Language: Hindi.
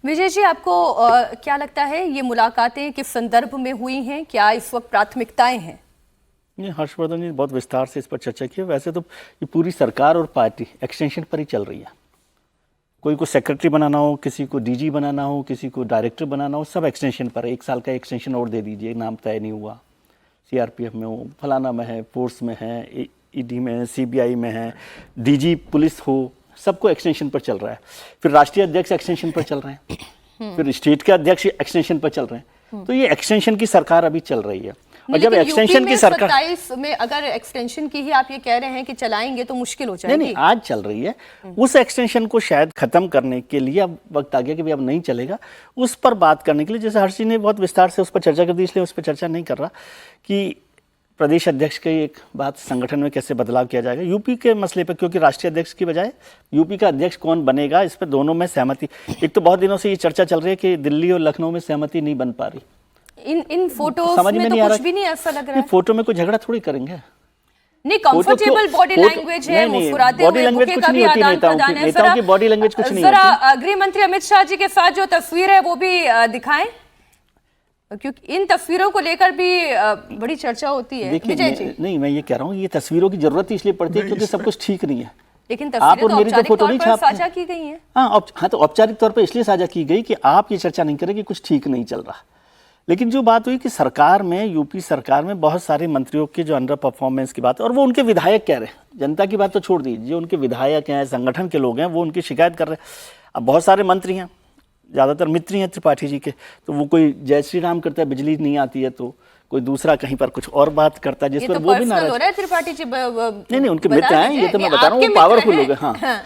विजय जी, आपको क्या लगता है ये मुलाकातें किस संदर्भ में हुई हैं? क्या इस वक्त प्राथमिकताएं हैं? ये हर्षवर्धन जी बहुत विस्तार से इस पर चर्चा की है। वैसे तो ये पूरी सरकार और पार्टी एक्सटेंशन पर ही चल रही है। कोई को सेक्रेटरी बनाना हो, किसी को डीजी बनाना हो, किसी को डायरेक्टर बनाना हो, सब एक्सटेंशन पर है। 1 साल का एक्सटेंशन और दे दीजिए, नाम तय नहीं हुआ, सीआरपीएफ में हो, फलाना में है, फोर्स में है, ईडी में है, सीबीआई में है, डीजी पुलिस हो, सबको एक्सटेंशन पर चल रहा है। फिर राष्ट्रीय अध्यक्ष एक्सटेंशन पर चल रहे हैं, फिर स्टेट के अध्यक्ष एक्सटेंशन पर चल रहे हैं। तो ये एक्सटेंशन की सरकार अभी चल रही है। और जब एक्सटेंशन की सरकार 27 में अगर एक्सटेंशन की ही आप ये कह रहे हैं कि चलाएंगे तो मुश्किल हो जाएगी। नहीं, आज चल रही है। उस एक्सटेंशन को शायद खत्म करने के लिए अब वक्त आ गया कि भाई अब नहीं चलेगा, उस पर बात करने के लिए। जैसे हर्ष जी ने बहुत विस्तार से उस पर चर्चा कर दी, इसलिए उस पर चर्चा नहीं कर रहा कि प्रदेश अध्यक्ष की एक बात, संगठन में कैसे बदलाव किया जाएगा यूपी के मसले पर, क्योंकि राष्ट्रीय अध्यक्ष की बजाय यूपी का अध्यक्ष कौन बनेगा, इस पर दोनों में सहमति। एक तो बहुत दिनों से ये चर्चा चल रही है कि दिल्ली और लखनऊ में सहमति नहीं बन पा रही। इन फोटोज में तो कुछ भी नहीं ऐसा लग रहा है। फोटो में कोई झगड़ा थोड़ी करेंगे। नहीं, कंफर्टेबल बॉडी लैंग्वेज है, मुस्कुराते हुए बुके का भी आदान प्रदान है। नेताओं की बॉडी लैंग्वेज कुछ नहीं होती। जरा गृह मंत्री अमित शाह जी के साथ जो तस्वीर है वो भी दिखाएं, क्योंकि इन तस्वीरों को लेकर भी बड़ी चर्चा होती है। विजय जी, नहीं, मैं ये कह रहा हूँ ये तस्वीरों की जरूरत इसलिए पड़ती है क्योंकि सब कुछ ठीक नहीं है। लेकिन तस्वीरें तो औपचारिक तौर पर साझा की गई हैं। हाँ, तो औपचारिक तौर पर इसलिए साझा की गई कि आप ये चर्चा नहीं करें कि कुछ ठीक नहीं चल रहा। लेकिन जो बात हुई कि सरकार में, यूपी सरकार में बहुत सारे मंत्रियों के जो अंडर परफॉर्मेंस की बात है, और वो उनके विधायक कह रहे हैं, जनता की बात तो छोड़ दीजिए, जो उनके विधायक हैं, संगठन के लोग हैं, वो उनकी शिकायत कर रहे हैं। अब बहुत सारे मंत्री हैं, ज़्यादातर मित्र हैं त्रिपाठी जी के, तो वो कोई जय श्री राम करता है, बिजली नहीं आती है, तो कोई दूसरा कहीं पर कुछ और बात करता है, जिस पर वो भी नाराज हो रहा है। त्रिपाठी जी नहीं, उनके मित्र हैं, ये तो मैं बता रहा हूँ, वो पावरफुल लोग हैं। हाँ,